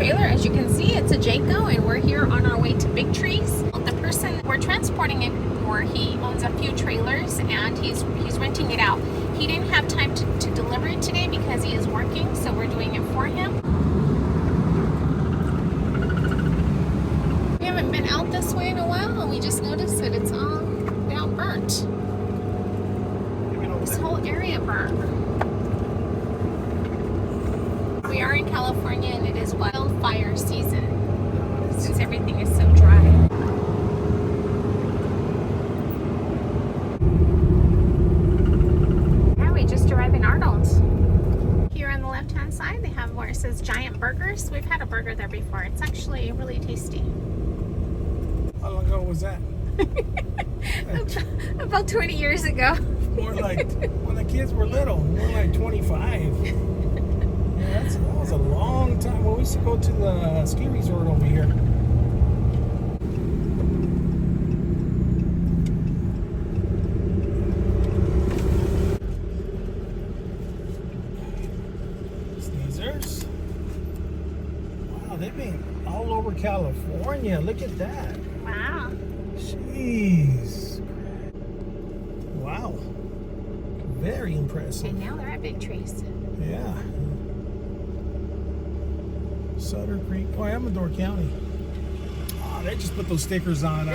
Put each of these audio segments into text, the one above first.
trailer. As you can see, it's a Jayco, and we're here on our way to Big Trees. The person we're transporting it for, he owns a few trailers and he's renting it out. He didn't have time to deliver it today because he is working, so we're doing it for him. We haven't been out this way in a while, and we just noticed that it's all down burnt. This whole area burned. We are in California, and it is wildfire season since everything is so dry. Yeah, we just arrived in Arnold. Here on the left-hand side, they have where it says Giant Burgers. We've had a burger there before. It's actually really tasty. How long ago was that? About 20 years ago. More like when the kids were little, more like 25. Yeah, that was a long time. Well, we used to go to the ski resort over here. Sneezers. Wow, they've been all over California. Look at that. Wow. Jeez. Wow. Very impressive. And now they're at Big Trees. Yeah. Sutter Creek. Oh, Amador County. Oh, they just put those stickers on.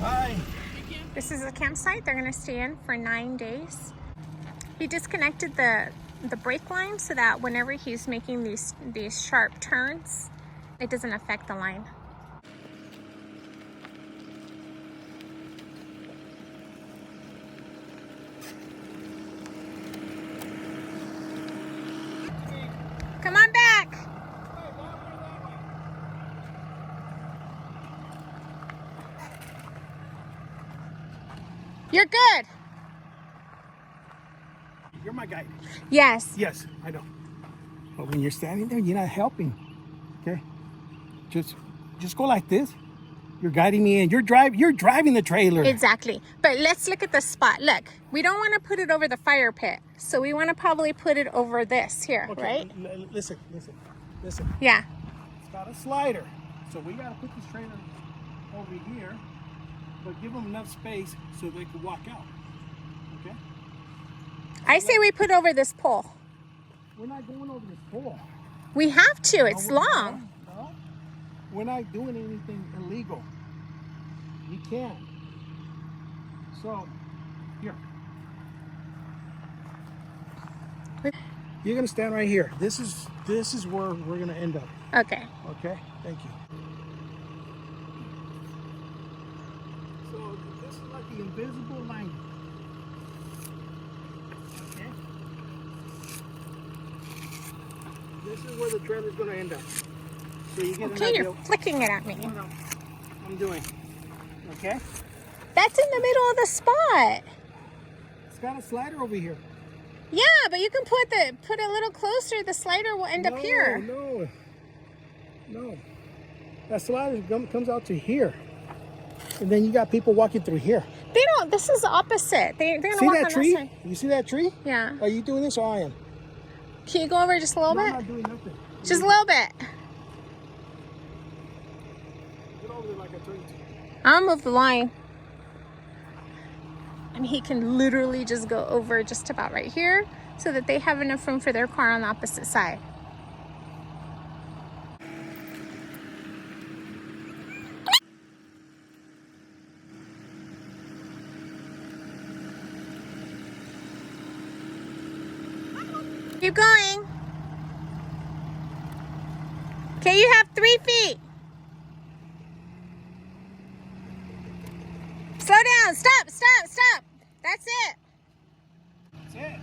Hi. This is a campsite they're going to stay in for 9 days. He disconnected the brake line so that whenever he's making these sharp turns, it doesn't affect the line. Come on back. You're good. You're my guide. Yes. Yes, I know. But when you're standing there, you're not helping. Okay? Just go like this. You're guiding me in. You're driving the trailer. Exactly. But let's look at the spot. Look, we don't want to put it over the fire pit. So we want to probably put it over this here, Okay, right? Listen. Yeah. It's got a slider. So we got to put this trailer over here, but give them enough space so they can walk out. Okay? I say we put over this pole. We're not going over this pole. We have to. It's No, long. no. We're not doing anything illegal. You can. So, here. You're gonna stand right here. This is where we're gonna end up. Okay. Okay. Thank you. So this is like the invisible line. Okay. This is where the trailer's gonna end up. So you get Okay, you're flicking it at me. No, I'm doing. Okay. That's in the middle of the spot. It's got a slider over here. Yeah, but you can put it a little closer. The slider will end up here. No. That slider comes out to here, and then you got people walking through here. They don't. This is the opposite. They're gonna See walk that on tree? that side. You see that tree? Yeah. Are you doing this or I am? Can you go over just a little No, bit? I'm not doing nothing. Just a little bit. Get over there like I told you to. I'll move the line. And he can literally just go over just about right here so that they have enough room for their car on the opposite side. Keep going. Okay, you have 3 feet. Slow down. Stop. That's it. That's it.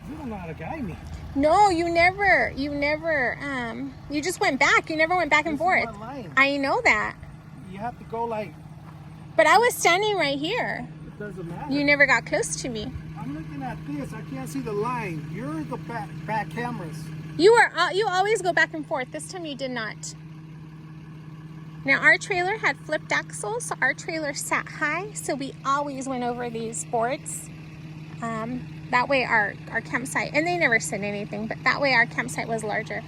You don't know how to guide me. No, you never, you just went back. You never went back and forth. This is my line. I know that. You have to go like, But I was standing right here. it doesn't matter. You never got close to me. I'm looking at this. I can't see the line. You're the back cameras. You always go back and forth. This time you did not. Now our trailer had flipped axles, so our trailer sat high, so we always went over these boards. That way our campsite, and they never said anything, but that way our campsite was larger.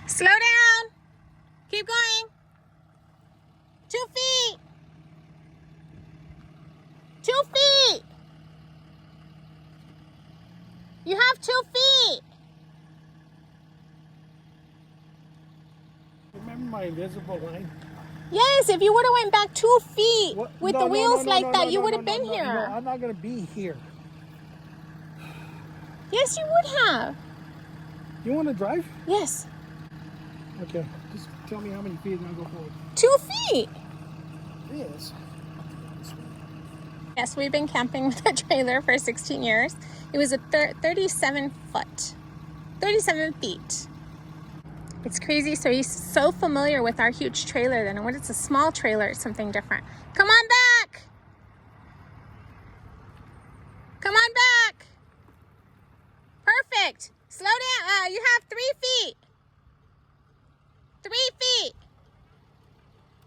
Slow down. Keep going. 2 feet. 2 feet. You have 2 feet. Remember my invisible line? Yes, if you would have went back 2 feet What? with No, the no, wheels no, like no, that, no, you no, would have no, been no, here. No, I'm not gonna be here. Yes, you would have. You want to drive? Yes. Okay. Just tell me how many feet and I'll go forward. 2 feet. Yes. Yes, we've been camping with a trailer for 16 years. It was a 37 feet. It's crazy. So he's so familiar with our huge trailer then. And when it's a small trailer, it's something different. Come on back. Come on back. Perfect. Slow down. You have 3 feet. 3 feet.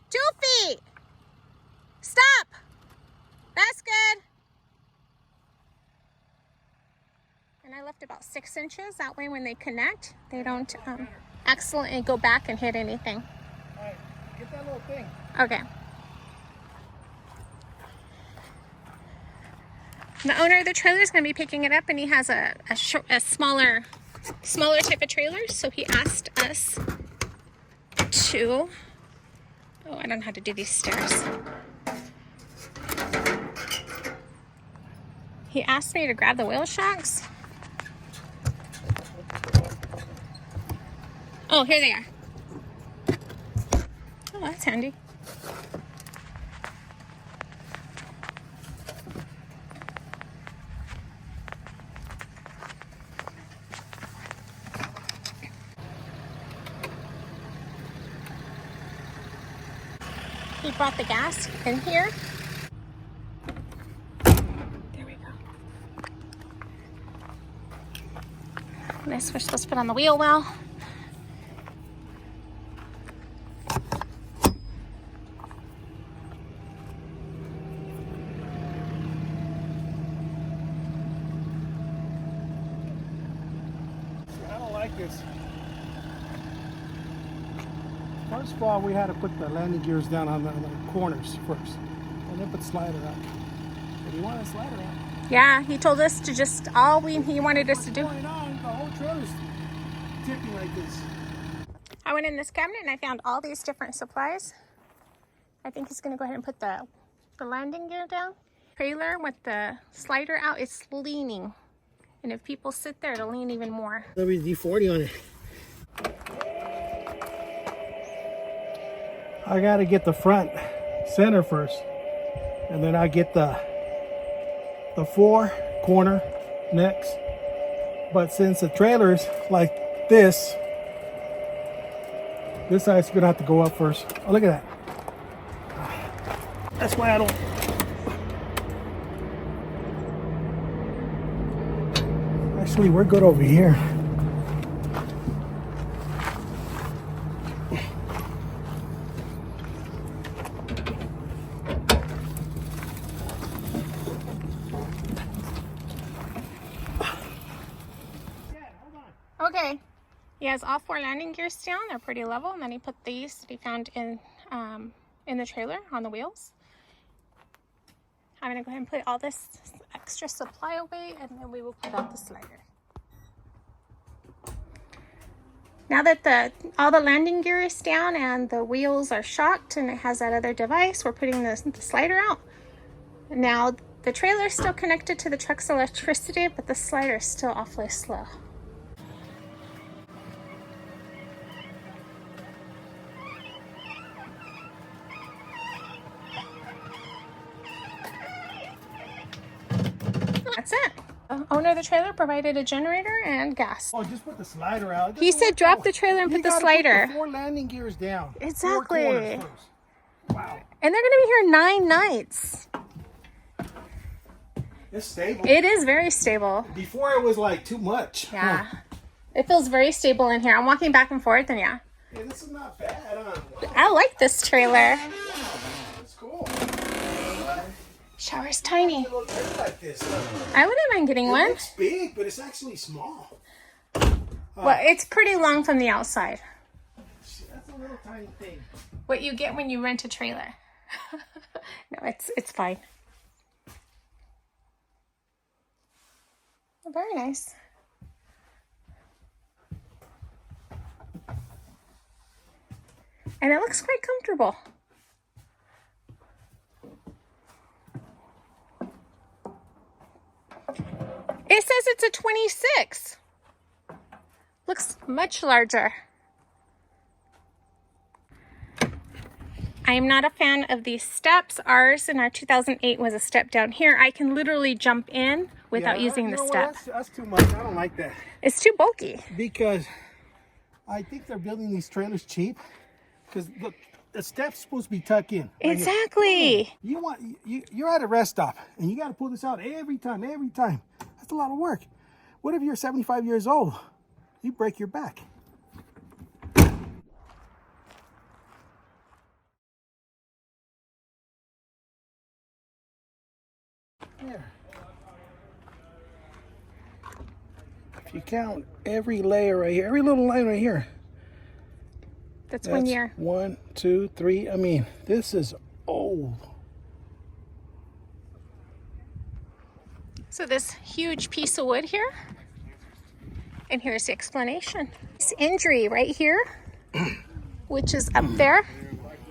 2 feet. Stop. That's good. And I left about 6 inches. That way when they connect, they don't accidentally go back and hit anything. All right. Get that little thing. Okay. The owner of the trailer is going to be picking it up, and he has a smaller type of trailer. So he asked us to, oh, I don't know how to do these stairs. He asked me to grab the wheel shocks. Oh, here they are. Oh, that's handy. He brought the gas in here. There we go. This we're supposed to put on the wheel well. I don't like this. First of all, we had to put the landing gears down on the corners first, and then put slider out. But he wanted a slider out. Yeah, he told us to just, he wanted us to do. What's going on? The whole trailer's tipping like this. I went in this cabinet and I found all these different supplies. I think he's gonna go ahead and put the landing gear down. Trailer with the slider out, it's leaning. And if people sit there, it'll lean even more. WD-40 on it. I gotta get the front center first, and then I get the 4 corner next. But since the trailer's like this side's gonna have to go up first. Oh, look at that. That's why I don't. Actually, we're good over here. Okay, he has all 4 landing gears down. They're pretty level, and then he put these that he found in the trailer on the wheels. I'm gonna go ahead and put all this extra supply away, and then we will put out the slider. Now that all the landing gear is down and the wheels are shocked and it has that other device, we're putting the slider out. Now the trailer is still connected to the truck's electricity, but the slider is still awfully slow. That's it. The owner of the trailer provided a generator and gas. Oh, just put the slider out. He said drop the trailer and put the slider. Put the 4 landing gears down. Exactly. 4 corners first. Wow. And they're going to be here 9 nights. It's stable. It is very stable. Before it was like too much. Yeah. It feels very stable in here. I'm walking back and forth and yeah. Hey, this is not bad, huh? Wow. I like this trailer. Wow, that's cool. Shower's tiny. It looks good like this. I wouldn't mind getting one. It's big, but it's actually small. Well, it's pretty long from the outside. That's a little tiny thing. What you get when you rent a trailer. No, it's fine. Very nice. And it looks quite comfortable. It says it's a 26. Looks much larger. I am not a fan of these steps. Ours in our 2008 was a step down here. I can literally jump in without using the step. That's too much. I don't like that. It's too bulky. Because I think they're building these trailers cheap. Because the step's supposed to be tucked in. Right Exactly. here. You're at a rest stop and you got to pull this out every time. That's a lot of work. What if you're 75 years old? You break your back. Here. If you count every layer right here, every little line right here. That's 1 year. 1, 2, 3. I mean, this is old. So this huge piece of wood here. And here's the explanation. This injury right here, which is up there,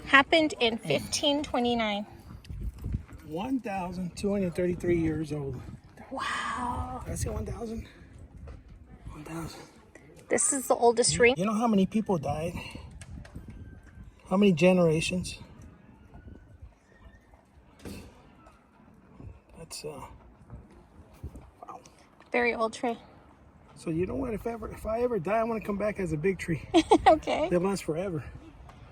happened in 1529. 1,233 years old. Wow. Did I say 1,000? 1,000. This is the oldest ring. You know how many people died? How many generations? That's wow. Very old tree. So you know what? If I ever die, I want to come back as a big tree. Okay. That lasts forever.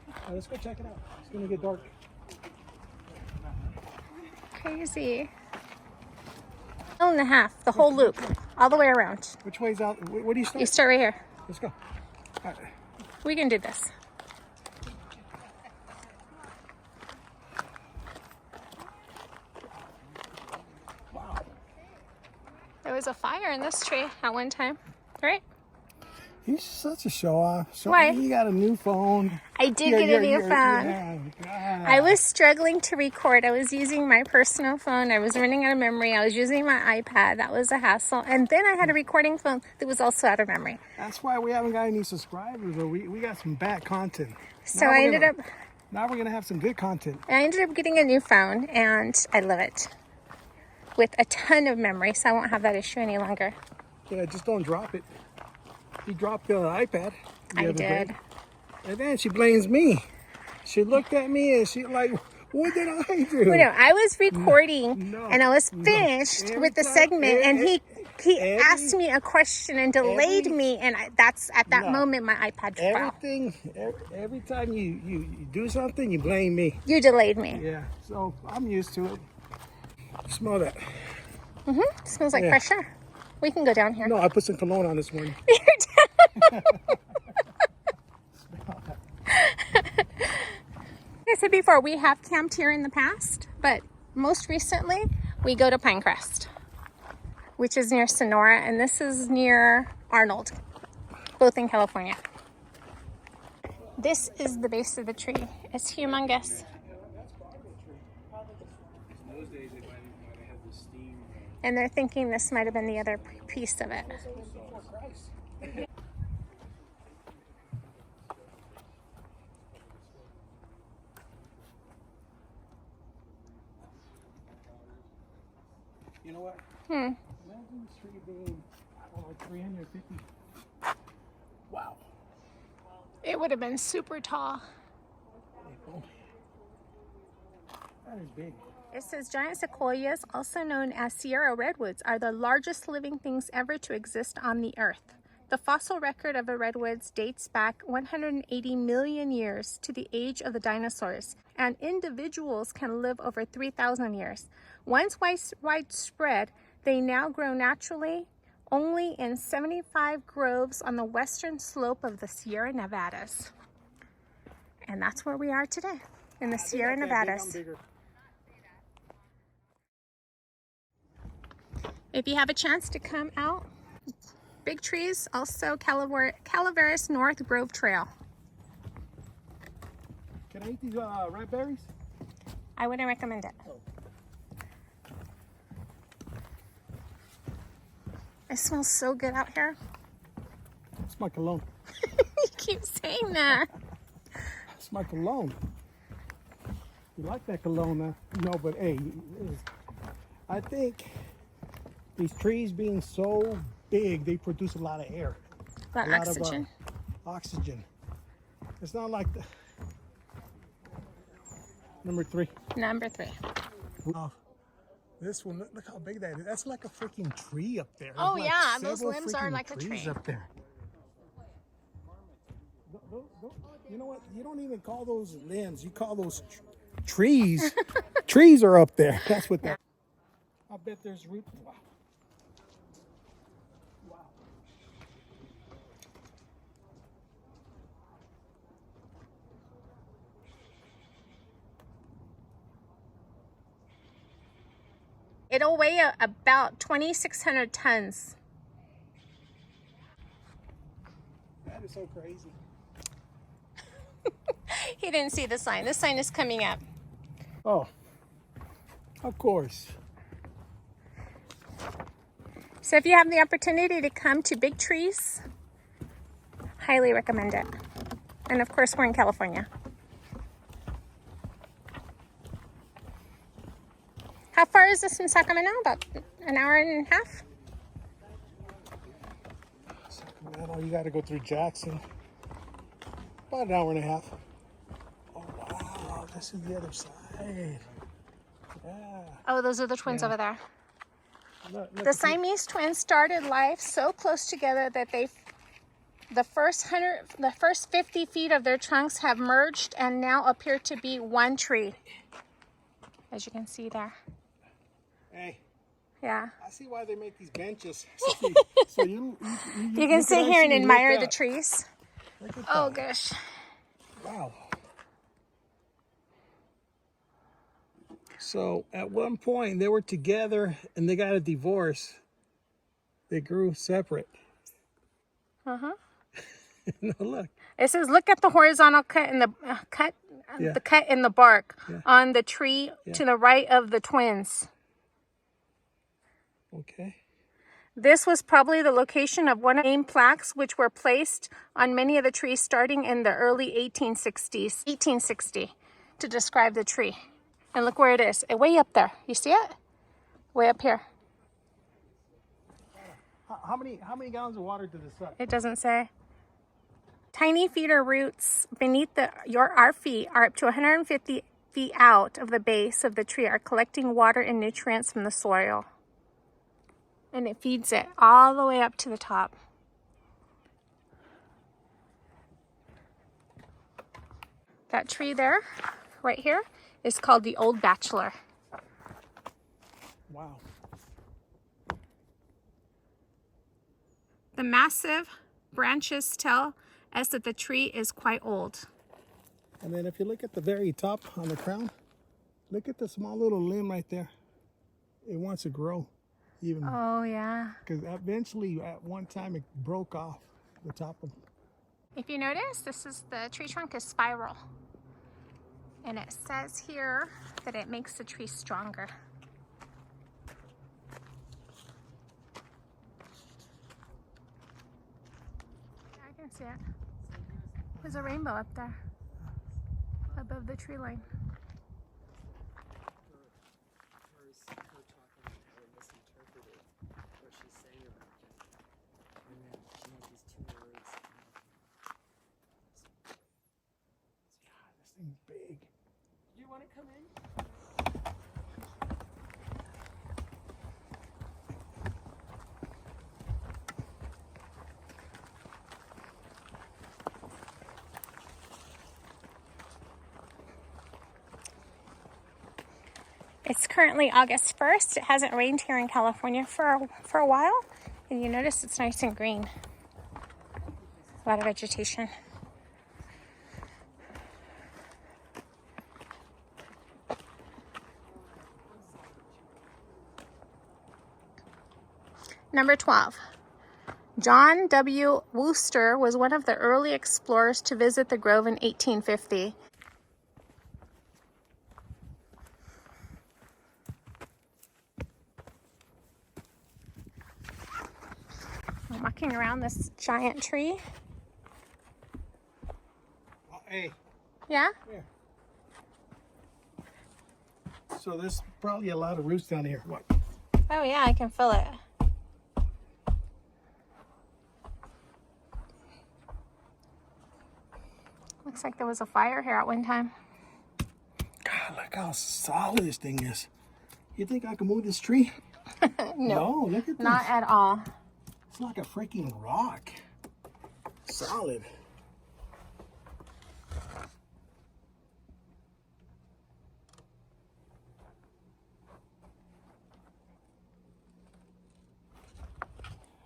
All right, let's go check it out. It's gonna get dark. Crazy. 1.5, the whole loop, all the way around. Which way's out? Where do you start? You start right here. Let's go. All right. We can do this. Wow. There was a fire in this tree at one time, right? You're such a show off. Why? You got a new phone. I did get a new phone. Yeah. I was struggling to record. I was using my personal phone. I was running out of memory. I was using my iPad. That was a hassle. And then I had a recording phone that was also out of memory. That's why we haven't got any subscribers, or we got some bad content. So I ended up Now we're gonna have some good content. getting a new phone, and I love it. With a ton of memory, so I won't have that issue any longer. Yeah, just don't drop it. You dropped the iPad. I did. And then she blames me. She looked at me and she like, what did I do? Well, no, I was recording and I was finished with the segment, and he asked me a question and delayed me, and that's at that moment my iPad fell. Every time you do something, you blame me. You delayed me. Yeah, so I'm used to it. Smell that. Smells like fresh air. We can go down here. No, I put some cologne on this morning. Like I said before, we have camped here in the past, but most recently we go to Pinecrest, which is near Sonora, and this is near Arnold, both in California. This is the base of the tree. It's humongous. And they're thinking this might have been the other piece of it. You know what? Imagine this tree being, I don't know, like 350. Wow. It would have been super tall. That is big. It says giant sequoias, also known as Sierra redwoods, are the largest living things ever to exist on the earth. The fossil record of the redwoods dates back 180 million years to the age of the dinosaurs, and individuals can live over 3,000 years. Once widespread, They now grow naturally only in 75 groves on the western slope of the Sierra Nevadas. And that's where we are today, in the Sierra Nevadas. If you have a chance to come out, big trees, also Calaveras North Grove Trail. Can I eat these red berries? I wouldn't recommend it. Oh. It smells so good out here. It's my cologne. You keep saying that. It's my cologne. You like that cologne? No, but hey, I think these trees being so big, they produce a lot of air. But oxygen? Oxygen. It's not like the... Number 3. Number 3. Wow. This one, look how big that is. That's like a freaking tree up there. Oh like yeah, those limbs are like a trees tree. up there. You know what? You don't even call those limbs. You call those trees. Trees are up there. That's what that. I bet there's root. Wow. Wow. It'll weigh about 2,600 tons. That is so crazy. He didn't see the sign. The sign is coming up. Oh, of course. So if you have the opportunity to come to Big Trees, highly recommend it. And of course, we're in California. How far is this from Sacramento? About an hour and a half? Sacramento, you got to go through Jackson. About an hour and a half. Oh, wow. This is the other side. Yeah. Oh, those are the twins over there. Look, The Siamese twins started life so close together that the first 50 feet of their trunks have merged and now appear to be one tree, as you can see there. Hey. Yeah. I see why they make these benches. So you can sit here and actually admire look the up. trees. Look at Oh that. gosh. Wow. So at one point they were together and they got a divorce. They grew separate. Uh-huh. No, look. It says, look at the horizontal cut in the Yeah. the cut in the bark Yeah. on the tree to the right of the twins. Okay. This was probably the location of one of the name plaques which were placed on many of the trees starting in the early 1860 to describe the tree. And look where it is, way up there. You see it? Way up here. How many gallons of water did this suck? It doesn't say. Tiny feeder roots beneath our feet are up to 150 feet out of the base of the tree are collecting water and nutrients from the soil. And it feeds it all the way up to the top. That tree there, right here, is called the Old Bachelor. Wow. The massive branches tell us that the tree is quite old. And then if you look at the very top on the crown, look at the small little limb right there. It wants to grow even. Oh yeah. Because eventually at one time it broke off the top of it. If you notice, the tree trunk is spiral. And it says here that it makes the tree stronger. I can see it. There's a rainbow up there above the tree line. Her talking or misinterpreted what she's saying about him. And then she had these 2 words. Yeah, this thing's big. Do you want to come in? It's currently August 1st. It hasn't rained here in California for a while. And you notice it's nice and green. A lot of vegetation. Number 12. John W. Wooster was one of the early explorers to visit the grove in 1850. I'm walking around this giant tree. Hey. Yeah? Yeah. So there's probably a lot of roots down here. What? Oh yeah, I can feel it. Looks like there was a fire here at one time. God, look how solid this thing is. You think I can move this tree? No, look at this. Not at all. It's like a freaking rock. Solid.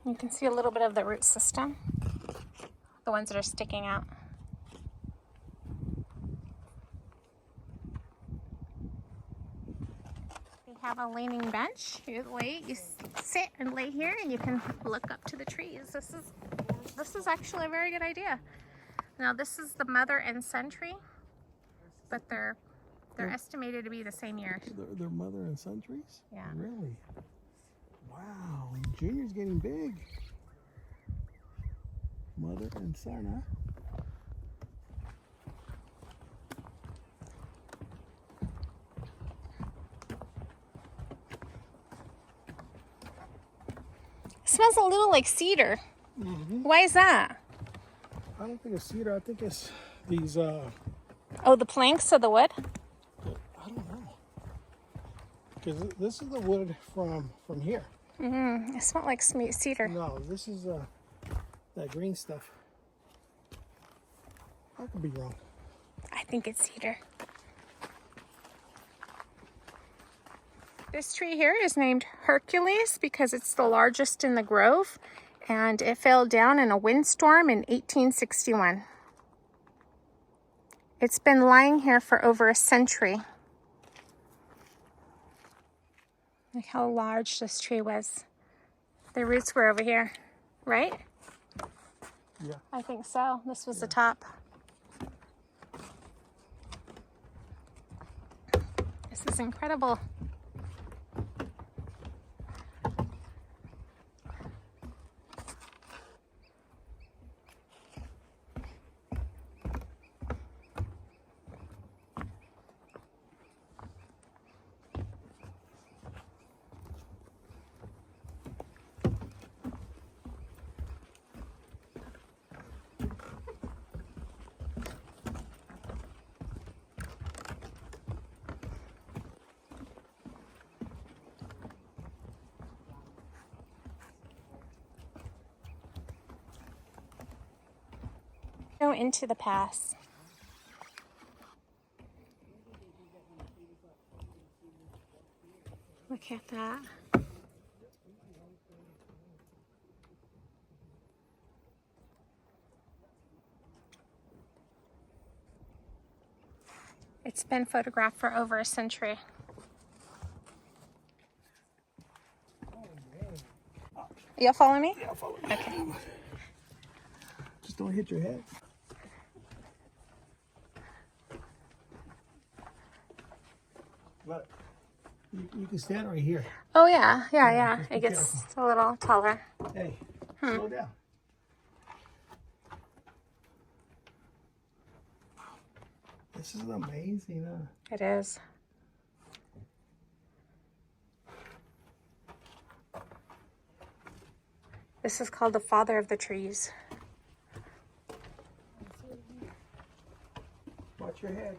You can see a little bit of the root system. The ones that are sticking out. We have a leaning bench. You sit and lay here and you can look up to the trees. This is actually a very good idea. Now this is the mother and son tree, but they're estimated to be the same year. They're mother and son trees? Yeah. Really? Wow, Junior's getting big. Mother and son, huh? It smells a little like cedar. Mm-hmm. Why is that? I don't think it's cedar. I think it's these, Oh, the planks of the wood? I don't know. Because this is the wood from here. Mm-hmm. It smells like cedar. No, this is that green stuff. I could be wrong. I think it's cedar. This tree here is named Hercules because it's the largest in the grove, and it fell down in a windstorm in 1861. It's been lying here for over a century. Look how large this tree was. The roots were over here, right? Yeah. I think so. This was the top. This is incredible. Go into the pass. Look at that. It's been photographed for over a century. You'll follow me? Yeah, I'll follow you. Okay. Just don't hit your head. Look, you can stand right here. Oh yeah. Just be It gets careful. a little taller. Hey, slow down. This is amazing, huh? It is. This is called the father of the trees. Watch your head.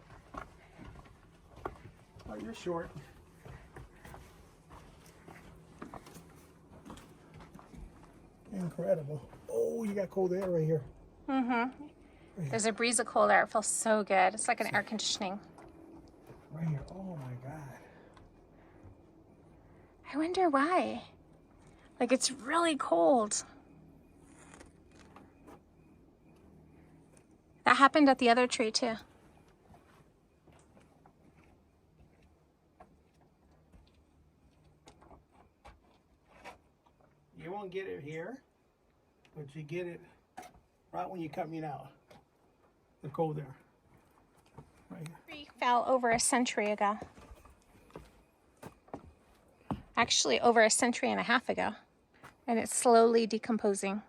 Oh, you're short. Incredible. Oh, you got cold air right here. Mm-hmm. There's a breeze of cold air. It feels so good. It's like an air conditioning. Right here. Oh my God. I wonder why. Like, it's really cold. That happened at the other tree too. You won't get it here, but you get it right when you're coming out. The cold there. Right here. The tree fell over a century ago. Actually, over a century and a half ago. And it's slowly decomposing.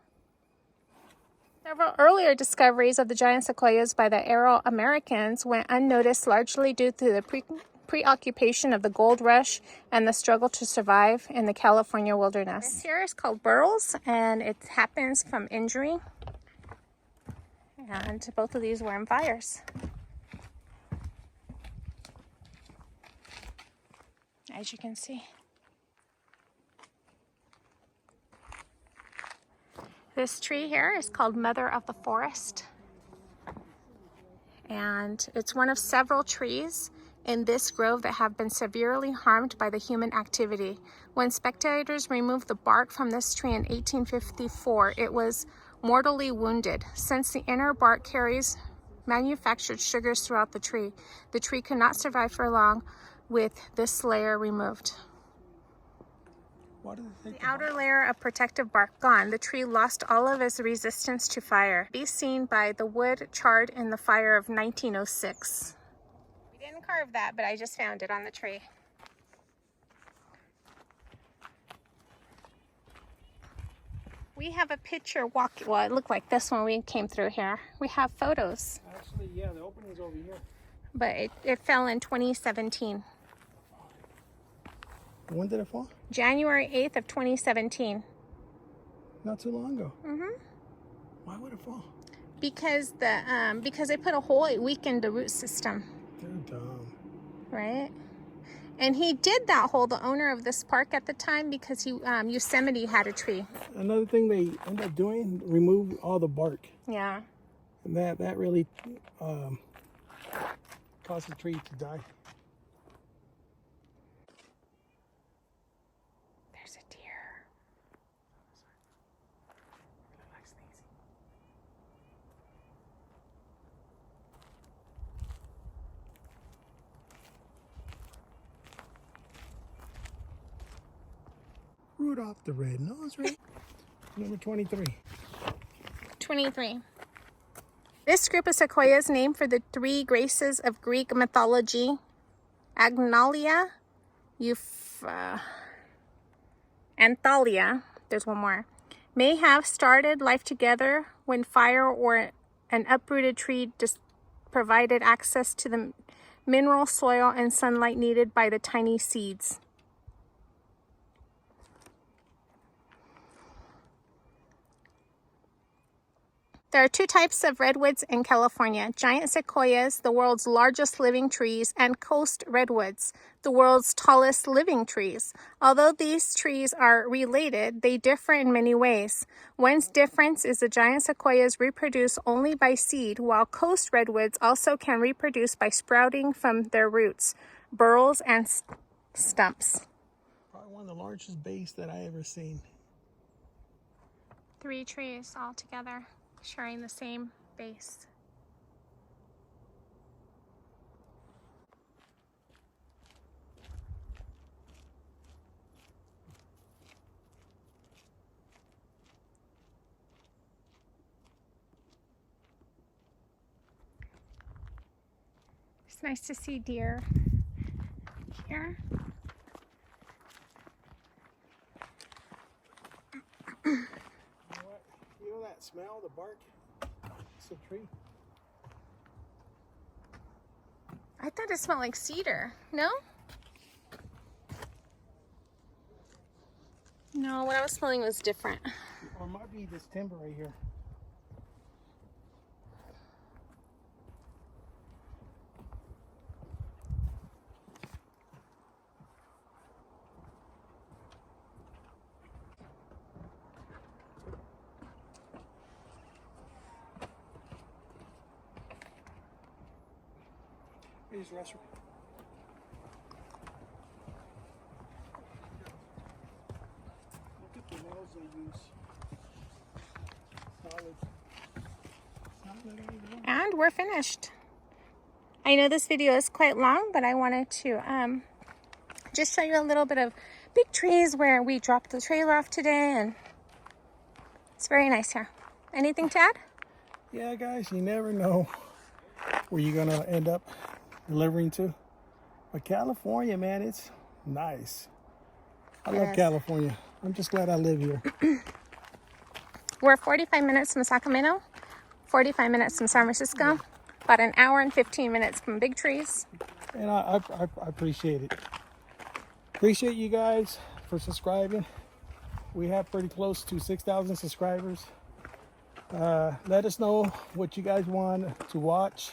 Several earlier discoveries of the giant sequoias by the Aero-Americans went unnoticed, largely due to the preoccupation of the gold rush and the struggle to survive in the California wilderness. This here is called burls, and it happens from injury. And both of these were in fires. As you can see. This tree here is called Mother of the Forest. And it's one of several trees in this grove that have been severely harmed by the human activity. When spectators removed the bark from this tree in 1854, it was mortally wounded. Since the inner bark carries manufactured sugars throughout the tree could not survive for long with this layer removed. The outer layer of protective bark gone, the tree lost all of its resistance to fire. Be seen by the wood charred in the fire of 1906. We didn't carve that, but I just found it on the tree. We have a picture walking, well, it looked like this when we came through here. We have photos. Actually, yeah, the opening's over here. But it fell in 2017. When did it fall? January 8th of 2017. Not too long ago. Mm-hmm. Why would it fall? Because they put a hole, it weakened the root system. They're dumb. Right? And he did that hole, the owner of this park at the time, because Yosemite had a tree. Another thing they end up doing, remove all the bark. Yeah. And that really caused the tree to die. There's a deer. Rudolph the red-nosed reindeer. Number 23. 23. This group of sequoias, named for the three graces of Greek mythology, Agnalia, Anthalia, there's one more, may have started life together when fire or an uprooted tree just provided access to the mineral soil and sunlight needed by the tiny seeds. There are two types of redwoods in California: giant sequoias, the world's largest living trees, and coast redwoods, the world's tallest living trees. Although these trees are related, they differ in many ways. One difference is the giant sequoias reproduce only by seed, while coast redwoods also can reproduce by sprouting from their roots, burls, and stumps. Probably one of the largest bays that I ever seen. 3 trees all together, sharing the same base. It's nice to see deer here. You know that smell, the bark? It's a tree. I thought it smelled like cedar. No? No, what I was smelling was different. Or it might be this timber right here. Here's the restroom. they use. Solid. And we're finished. I know this video is quite long, but I wanted to just show you a little bit of Big Trees where we dropped the trailer off today, and it's very nice here. Anything to add? Yeah, guys, you never know where you're gonna end up delivering to. But California, man, it's nice. I love California. I'm just glad I live here. We're 45 minutes from Sacramento, 45 minutes from San Francisco, about an hour and 15 minutes from Big Trees. And I appreciate it. Appreciate you guys for subscribing. We have pretty close to 6,000 subscribers. Let us know what you guys want to watch.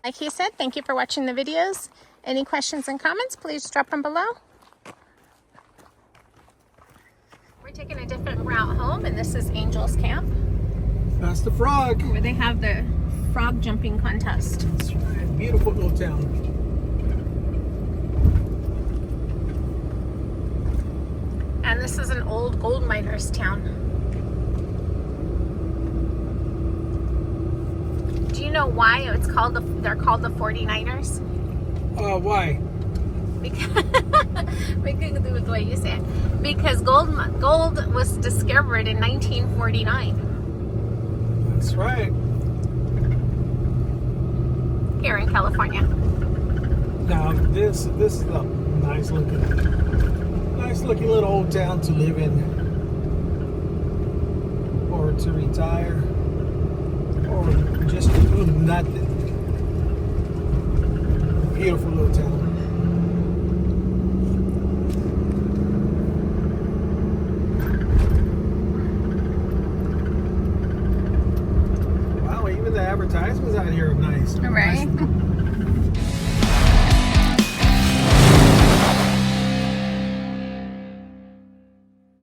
Like he said, thank you for watching the videos. Any questions and comments, please drop them below. We're taking a different route home, and this is Angel's Camp, That's the Frog. where they have the frog jumping contest. That's right. Beautiful little town. And this is an old gold miners town. Do you know why they're called the 49ers? Why? Because we could do it the way you say it. Because gold was discovered in 1949 That's right. here in California. Now this is a nice looking little old town to live in, or to retire, or just to do nothing. Beautiful little town. Wow, even the advertisements out here are nice. Right. Nice.